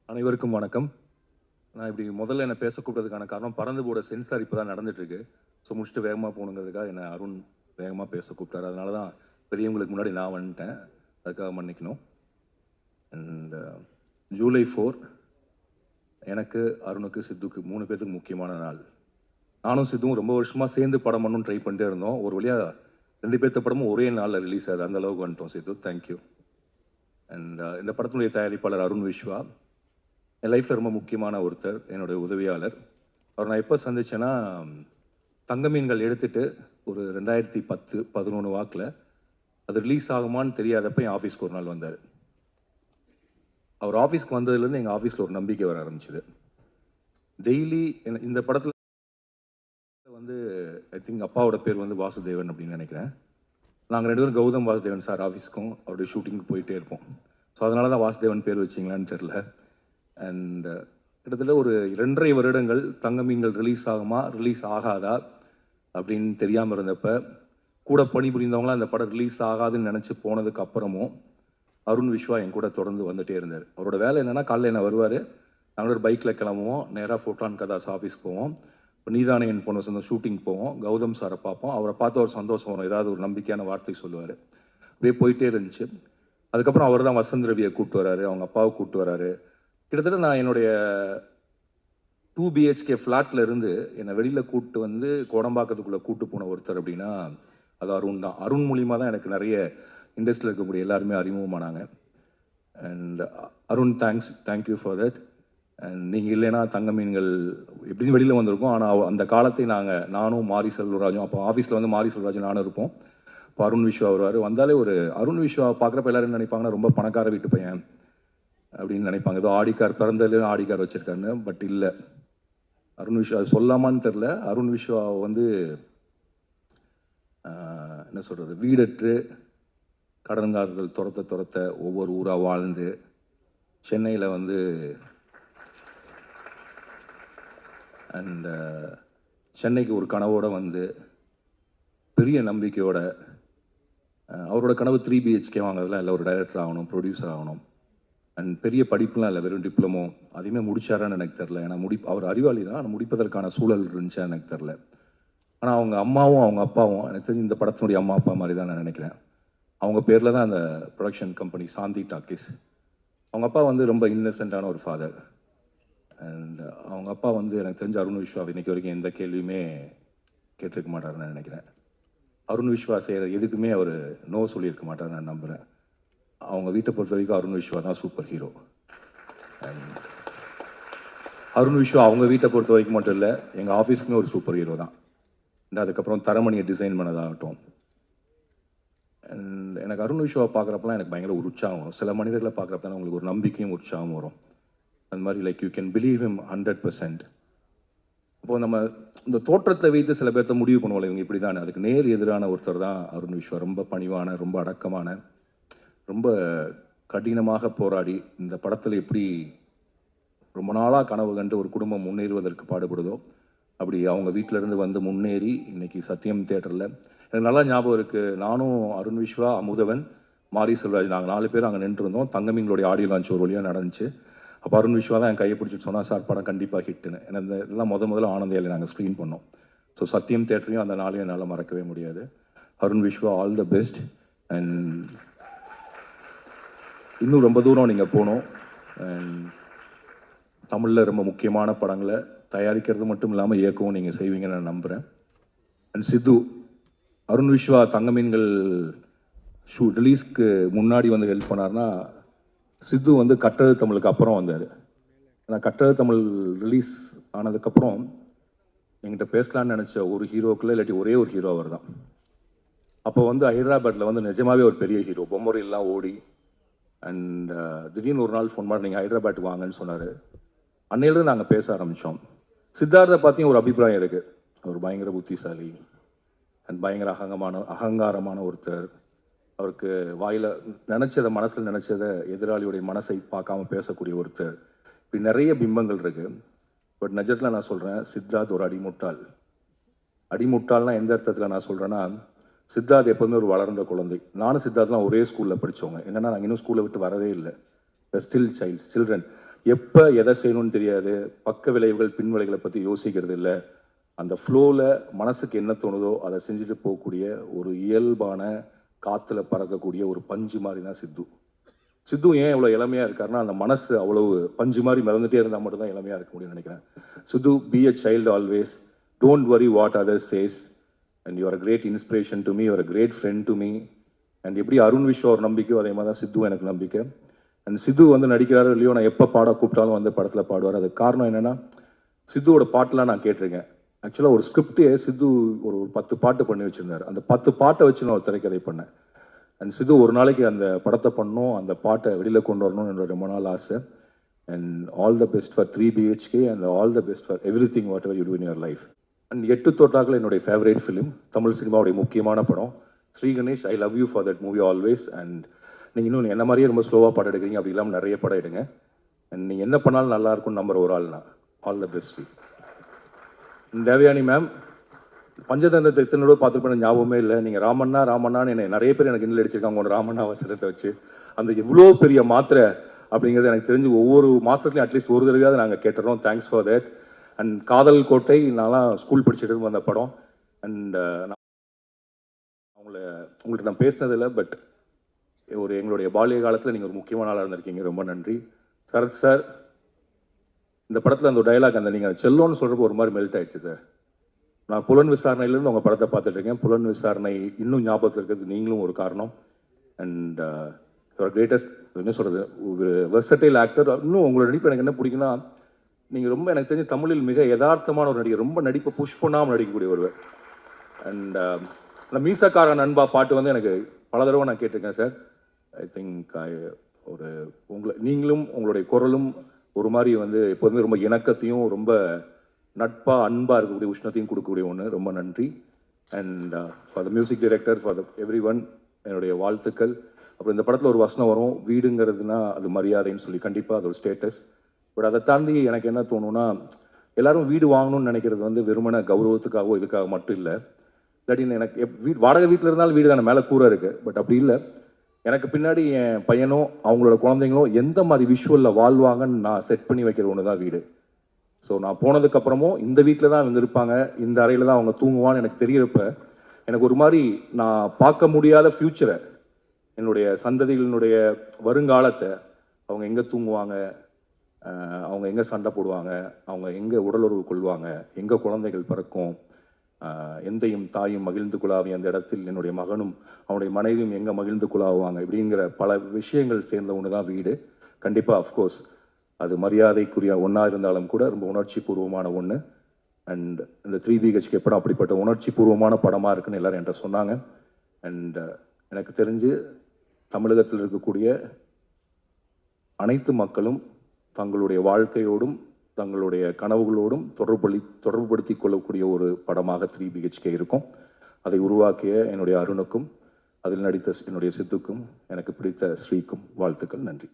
அனைவருக்கும் வணக்கம். நான் இப்படி முதல்ல என்னை பேச கூப்பிட்டதுக்கான காரணம், பறந்து போட சென்சார் இப்போ தான் நடந்துட்டுருக்கு. ஸோ முடிச்சுட்டு வேகமாக போகணுங்கிறதுக்காக என்னை அருண் வேகமாக பேச கூப்பிட்டாரு. அதனால தான் பெரியவங்களுக்கு முன்னாடி நான் வந்துட்டேன். அதுக்காக மன்னிக்கணும். அண்ட் ஜூலை 4 எனக்கு, அருணுக்கு, சித்துக்கு 3 பேர்த்துக்கு முக்கியமான நாள். நானும் சித்துவும் ரொம்ப வருஷமாக சேர்ந்து படம் பண்ணணும்னு ட்ரை பண்ணிட்டே இருந்தோம். ஒரு வழியாக 2 பேர்த்த படமும் ஒரே நாளில் ரிலீஸ் ஆகுது. அந்த அளவுக்கு வந்துட்டோம் சித்து. தேங்க்யூ. அண்ட் இந்த படத்தினுடைய தயாரிப்பாளர் அருண் விஸ்வா என் லைஃப்பில் ரொம்ப முக்கியமான ஒருத்தர், என்னுடைய உதவியாளர். அவர் நான் எப்போ சந்தித்தேன்னா, தங்க மீன்கள் எடுத்துகிட்டு ஒரு 2010-11 வாக்கில் அது ரிலீஸ் ஆகுமான்னு தெரியாதப்போ என் ஆஃபீஸ்க்கு ஒரு நாள் வந்தார். அவர் ஆஃபீஸ்க்கு வந்ததுலேருந்து எங்கள் ஆஃபீஸில் ஒரு நம்பிக்கை வர ஆரம்பிச்சிது. டெய்லி இந்த படத்தில் வந்து ஐ திங்க் அப்பாவோட பேர் வந்து வாசுதேவன் அப்படின்னு நினைக்கிறேன். நாங்கள் 2 பேரும் கௌதம் வாசுதேவன் சார் ஆஃபீஸ்க்கும் அவருடைய ஷூட்டிங்க்கு போயிட்டே இருப்போம். ஸோ அதனால தான் வாசுதேவன் பேர் வச்சிங்களான்னு தெரில. அண்ட் கிட்டத்தட்ட ஒரு 2.5 வருடங்கள் தங்க மீன்கள் ரிலீஸ் ஆகுமா ரிலீஸ் ஆகாதா அப்படின்னு தெரியாமல் இருந்தப்போ, கூட பணிபுரிந்தவங்களாம் அந்த படம் ரிலீஸ் ஆகாதுன்னு நினச்சி போனதுக்கு அப்புறமும் அருண் விஸ்வா என் கூட தொடர்ந்து வந்துகிட்டே இருந்தார். அவரோட வேலை என்னென்னா, காலையில் என்ன வருவார், நாங்கள் ஒரு பைக்கில் கிளம்புவோம், நேராக ஃபோட்டான் கதாஸ் ஆஃபீஸ்க்கு போவோம். இப்போ நீதானே என் பொண்ணு சொந்த ஷூட்டிங் போவோம், கௌதம் சாரை பார்ப்போம். அவரை பார்த்து ஒரு சந்தோஷம் வரும், ஏதாவது ஒரு நம்பிக்கையான வார்த்தை சொல்லுவார். அப்படியே போயிட்டே இருந்துச்சு. அதுக்கப்புறம் அவர் தான் வசந்த் ரவியை கூப்பிட்டு வராரு, அவங்க அப்பாவை கூப்பிட்டு வராரு. கிட்டத்தட்ட நான் என்னுடைய 2 BHK ஃப்ளாட்டில் இருந்து என்னை வெளியில் கூப்பிட்டு வந்து கோடம்பாக்கத்துக்குள்ளே கூப்பிட்டு போன ஒருத்தர் அப்படின்னா அது அருண் தான். அருண் மூலியமாக தான் எனக்கு நிறைய இண்டஸ்ட்ரியில் இருக்கக்கூடிய எல்லாருமே அறிமுகமானாங்க. And Arun thank you for that. And நீங்கள் இல்லைன்னா தங்க மீன்கள் எப்படியும் வெளியில் வந்திருக்கோம். ஆனால் அந்த காலத்தை நானும் மாரி செல்வராஜும், அப்போ ஆஃபீஸில் வந்து மாரி செல்வராஜும் நானும் இருப்போம். இப்போ அருண் விஸ்வா வருவார். வந்தாலே ஒரு அருண் விஸ்வா பார்க்குறப்ப எல்லோரும் நினைப்பாங்கன்னா ரொம்ப பணக்கார வீட்டு பையன் அப்படின்னு நினைப்பாங்க. ஏதோ ஆடிக்கார் பிறந்ததுலேயும் ஆடிக்கார் வச்சுருக்காருன்னு. பட் இல்லை, அருண் விஸ்வா அது சொல்லாமான்னு தெரில. அருண் விஸ்வா வந்து என்ன சொல்கிறது, வீடற்று கடன்காரர்கள் துரத்த ஒவ்வொரு ஊராக வாழ்ந்து சென்னையில் வந்து அண்ட் சென்னைக்கு ஒரு கனவோடு வந்து பெரிய நம்பிக்கையோட, அவரோட கனவு 3 BHK வாங்குறதுலாம் இல்லை, ஒரு டைரக்டர் ஆகணும், ப்ரொடியூசர் ஆகணும். அண்ட் பெரிய படிப்புலாம் இல்லை, வெறும் டிப்ளமோ. அதையுமே முடிச்சாரான்னு எனக்கு தெரில. ஏன்னா அவர் அறிவாளி தான், ஆனால் முடிப்பதற்கான சூழல் இருந்துச்சா எனக்கு தெரில. ஆனால் அவங்க அம்மாவும் அவங்க அப்பாவும் எனக்கு தெரிஞ்சு இந்த படத்தினுடைய அம்மா அப்பா மாதிரி தான் நான் நினைக்கிறேன். அவங்க பேரில் தான் அந்த ப்ரொடக்ஷன் கம்பெனி சாந்தி டாக்கீஸ். அவங்க அப்பா வந்து ரொம்ப இன்னசென்ட்டான ஒரு ஃபாதர். அண்ட் அவங்க அப்பா வந்து எனக்கு தெரிஞ்ச அருண் விஸ்வா இன்னைக்கு வரைக்கும் எந்த கேள்வியுமே கேட்டிருக்க மாட்டாருன்னு நினைக்கிறேன். அருண் விஸ்வா செய்கிற எதுக்குமே அவர் நோ சொல்லியிருக்க மாட்டார் நான் நம்புகிறேன். அவங்க வீட்டை பொறுத்த வரைக்கும் அருண் விஸ்வா தான் சூப்பர் ஹீரோ. அருண் விஸ்வா அவங்க வீட்டை பொறுத்த வரைக்கும் மட்டும் இல்லை, எங்கள் ஆஃபீஸ்க்குமே ஒரு சூப்பர் ஹீரோ தான். அதுக்கப்புறம் தரமணியை டிசைன் பண்ணதாகட்டும். அண்ட் எனக்கு அருண் விஸ்வாவை பார்க்குறப்பெல்லாம் எனக்கு பயங்கர ஒரு உற்சாகம் வரும். சில மனிதர்களை பார்க்குறப்ப தான் உங்களுக்கு ஒரு நம்பிக்கையும் உற்சாகம் வரும். அந்த மாதிரி like you can believe him 100%. அப்போது நம்ம இந்த தோற்றத்தை வைத்து சில பேர்த்த முடிவு பண்ணுவோம், இவங்க இப்படி தானே. அதுக்கு நேர் எதிரான ஒருத்தர் தான் அருண் விஸ்வா. ரொம்ப பணிவான, ரொம்ப அடக்கமான, ரொம்ப கடினமாக போராடி இந்த படத்தில் எப்படி ரொம்ப நாளாக கனவு கண்டு ஒரு குடும்பம் முன்னேறுவதற்கு பாடுபடுதோ, அப்படி அவங்க வீட்டிலேருந்து வந்து முன்னேறி இன்றைக்கி சத்தியம் தியேட்டரில் எனக்கு நல்லா ஞாபகம் இருக்குது. நானும் அருண் விஸ்வா, அமுதவன், மாரி செல்வராஜ் நாங்கள் 4 பேர் அங்கே நின்றுருந்தோம். தங்கமீன்களுடைய ஆடியோ லான்ச் ஒரு வழியாக நடந்துச்சு. அப்போ அருண் விஸ்வா தான் என் கையை பிடிச்சிட்டு சொன்னால், சார் படம் கண்டிப்பாக ஹிட்டுன்னு. ஏன்னா இந்த இதெல்லாம் முதல்ல ஆனந்தையில் நாங்கள் ஸ்க்ரீன் பண்ணோம். ஸோ சத்தியம் தியேட்டரையும் அந்த நாளையும் என்னால் மறக்கவே முடியாது. Arun Vishwa, all the best. And இன்னும் ரொம்ப தூரம் நீங்கள் போகணும். அண்ட் தமிழில் ரொம்ப முக்கியமான படங்களை தயாரிக்கிறது மட்டும் இல்லாமல் இயக்கவும் நீங்கள் செய்வீங்கன்னு நான் நம்புகிறேன். அண்ட் சித்து, அருண் விஸ்வா தங்க மீன்கள் ரிலீஸ்க்கு முன்னாடி வந்து ஹெல்ப் பண்ணார்னா, சித்து வந்து கட்டது தமிழுக்கு அப்புறம் வந்தார். ஆனால் கட்டது தமிழ் ரிலீஸ் ஆனதுக்கப்புறம் என்கிட்ட பேசலான்னு நினச்ச ஒரு ஹீரோக்குள்ளே இல்லாட்டி ஒரே ஒரு ஹீரோ அவர் தான். அப்போ வந்து ஹைதராபாத்தில் வந்து நிஜமாகவே ஒரு பெரிய ஹீரோ, பொம்மரையெல்லாம் ஓடி. அண்ட் திடீர்னு ஒரு நாள் ஃபோன் பண்ணி நீங்கள் ஹைதராபாத்துக்கு வாங்கன்னு சொன்னார். அன்னையிலேருந்து நாங்கள் பேச ஆரம்பித்தோம். சித்தார்த்தை பற்றியும் ஒரு அபிப்பிராயம் இருக்குது. அவர் பயங்கர புத்திசாலி அண்ட் பயங்கர அகங்காரமான ஒருத்தர். அவருக்கு வாயில் நினச்சதை, மனசில் நினச்சதை எதிராளியுடைய மனசை பார்க்காம பேசக்கூடிய ஒருத்தர். இப்படி நிறைய பிம்பங்கள் இருக்குது. பட் நிஜத்தில் நான் சொல்கிறேன், சித்தார்த் ஒரு அடிமுட்டாள். அடிமுட்டாள்னா எந்த அர்த்தத்தில் நான் சொல்கிறேன்னா, சித்தார்த் எப்போதுமே ஒரு வளர்ந்த குழந்தை. நானும் சித்தார்த்லாம் ஒரே ஸ்கூலில் படித்தவங்க. என்னென்னா நாங்கள் இன்னும் ஸ்கூலை விட்டு வரவே இல்லை. Still children. எப்போ எதை செய்யணும்னு தெரியாது, பக்க விளைவுகள் பின் விளைவுகளை பற்றி யோசிக்கிறது இல்லை. அந்த ஃப்ளோவில் மனசுக்கு என்ன தோணுதோ அதை செஞ்சுட்டு போகக்கூடிய ஒரு இயல்பான காற்றுல பறக்கக்கூடிய ஒரு பஞ்சு மாதிரி தான் சித்து. சித்து ஏன் இவ்வளோ இளமையாக இருக்காருன்னா, அந்த மனசு அவ்வளவு பஞ்சு மாதிரி மிதந்துட்டே இருந்தால் மட்டும்தான் இளமையாக இருக்க முடியும்னு நினைக்கிறேன். Sidhu, be a child always, don't worry what others says, and you're a great inspiration to me, you're a great friend to me. And எப்படி அருண் விஷ் ஒரு நம்பிக்கையோ அதே மாதிரி தான் சித்து எனக்கு நம்பிக்கை. அண்ட் சித்து வந்து நடிக்கிறாரோ இல்லையோ, நான் எப்போ பாட கூப்பிட்டாலும் வந்து படத்தில் பாடுவார். அதுக்கு காரணம் என்னென்னா, சித்துவோட பாட்டெலாம் நான் கேட்டிருக்கேன். ஆக்சுவலாக ஒரு ஸ்கிரிப்டே சித்து ஒரு 10 பாட்டு பண்ணி வச்சுருந்தார். அந்த 10 பாட்டை வச்சு நான் ஒரு திரைக்கதை பண்ணேன். அண்ட் சித்து ஒரு நாளைக்கு அந்த படத்தை பண்ணணும், அந்த பாட்டை வெளியில் கொண்டு வரணும்னு என்னோட ரொம்ப நாள் ஆசை. And all the best for 3 BHK and all the best for everything whatever you do in your life. And 8 Thottakkal என்னுடைய ஃபேவரேட் ஃபிலிம், தமிழ் சினிமாவுடைய முக்கியமான படம். Sri Ganesh, I love you for that movie always. And நீங்கள் இன்னும் என்ன மாதிரியே ரொம்ப ஸ்லோவாக படம் எடுக்கிறீங்க, அப்படி இல்லாமல் நிறைய படம் எடுங்க. அண்ட் நீங்கள் என்ன பண்ணாலும் நல்லா இருக்கும்னு நம்புற ஒரு ஆள்னா. All the best. Devayani ma'am, பஞ்சதந்திரத்தை எத்தனை தடவை பார்த்துருப்பேன் ஞாபகமே இல்லை. நீங்கள் ராமண்ணான்னு என்னை நிறைய பேர் எனக்கு இன்னில் அடிச்சிருக்காங்க உங்களோட ராமண்ணா அவசரத்தை வச்சு. அந்த எவ்வளோ பெரிய மாத்திரை அப்படிங்கிறது எனக்கு தெரிஞ்சு ஒவ்வொரு மாதத்துலையும் அட்லீஸ்ட் ஒரு தடவையாவது நாங்கள் கேட்டுறோம். Thanks for that. And Kadhal Kottai, நான்லாம் ஸ்கூல் படிச்சுட்டு வந்த படம். அண்ட் நான் உங்கள்கிட்ட நான் பேசினதில்லை, பட் எங்களுடைய பாலிய காலத்தில் நீங்கள் ஒரு முக்கியமான ஆளாக இருந்திருக்கீங்க. ரொம்ப நன்றி. சரத் சார், இந்த படத்தில் அந்த டைலாக், அந்த நீங்கள் செல்லோன்னு சொல்கிறப்போ ஒரு மாதிரி மெல்ட் ஆயிடுச்சு சார். நான் புலன் விசாரணையிலேருந்து உங்கள் படத்தை பார்த்துட்ருக்கேன். புலன் விசாரணை இன்னும் ஞாபகத்தில் இருக்கிறது நீங்களும் ஒரு காரணம். அண்ட் ஒரு கிரேட்டஸ்ட், என்ன சொல்கிறது, ஒரு வெர்சடைல் ஆக்டர். இன்னும் உங்களோட நடிப்பு எனக்கு என்ன பிடிக்குன்னா, நீங்கள் ரொம்ப எனக்கு தெரிஞ்ச தமிழில் மிக யதார்த்தமான ஒரு நடிகர். ரொம்ப நடிப்பை புஷ் பண்ணாமல் நடிக்கக்கூடிய ஒருவர். அண்ட் அந்த மீசக்கார நண்பா பாட்டு வந்து எனக்கு பல தடவை நான் கேட்டிருக்கேன் சார். ஐ திங்க் நீங்களும் உங்களுடைய குரலும் ஒரு மாதிரி வந்து எப்போதுமே ரொம்ப இணக்கத்தையும் ரொம்ப நட்பாக அன்பாக இருக்கக்கூடிய உஷ்ணத்தையும் கொடுக்கக்கூடிய ஒன்று. ரொம்ப நன்றி. And for the music director, for the every one, என்னுடைய வாழ்த்துக்கள். அப்புறம் இந்த படத்தில் ஒரு வசனம் வரும், வீடுங்கிறதுனா அது மரியாதைன்னு சொல்லி. கண்டிப்பாக அது ஒரு ஸ்டேட்டஸ். பட் அதை தாண்டி எனக்கு என்ன தோணுன்னா, எல்லோரும் வீடு வாங்கணும்னு நினைக்கிறது வந்து வெறுமன கௌரவத்துக்காகவோ இதுக்காக மட்டும் இல்லை. இல்லாட்டின்னு எனக்கு வாடகை வீட்டில் இருந்தாலும் வீடு தானே, மேலே கூரை இருக்குது. பட் அப்படி இல்லை, எனக்கு பின்னாடி என் பையனோ அவங்களோட குழந்தைங்களோ எந்த மாதிரி விஷுவலில் வாழ்வாங்கன்னு நான் செட் பண்ணி வைக்கிற ஒன்று தான் வீடு. ஸோ நான் போனதுக்கப்புறமும் இந்த வீட்டில் தான் அவங்க இருப்பாங்க, இந்த அறையில் தான் அவங்க தூங்குவான்னு எனக்கு தெரியறப்ப எனக்கு ஒரு மாதிரி நான் பார்க்க முடியாத ஃப்யூச்சரை, என்னுடைய சந்ததிகளினுடைய வருங்காலத்தை, அவங்க எங்கே தூங்குவாங்க, அவங்க எங்கே சண்டை போடுவாங்க, அவங்க எங்கே உடலுறவு கொள்வாங்க, எங்கே குழந்தைகள் பிறக்கும், எந்தையும் தாயும் மகிழ்ந்து குழாவி அந்த இடத்தில் என்னுடைய மகனும் அவனுடைய மனைவியும் எங்கே மகிழ்ந்து குழாவுவாங்க, இப்படிங்கிற பல விஷயங்கள் சேர்ந்த ஒன்று தான் வீடு. கண்டிப்பாக அஃப்கோர்ஸ் அது மரியாதைக்குரிய ஒன்றா இருந்தாலும் கூட ரொம்ப உணர்ச்சி பூர்வமான ஒன்று. அண்ட் இந்த 3 BHK படம் அப்படிப்பட்ட உணர்ச்சி பூர்வமான படமாக இருக்குன்னு எல்லோரும் என்கிட்ட சொன்னாங்க. அண்ட் எனக்கு தெரிஞ்சு தமிழகத்தில் இருக்கக்கூடிய அனைத்து மக்களும் தங்களுடைய வாழ்க்கையோடும் தங்களுடைய கனவுகளோடும் தொடர்புபடுத்தி கொள்ளக்கூடிய ஒரு படமாக 3 BHK இருக்கும். அதை உருவாக்கிய என்னுடைய அருணுக்கும் அதில் நடித்த என்னுடைய சித்துக்கும் எனக்கு பிடித்த ஸ்ரீக்கும் வாழ்த்துக்கள். நன்றி.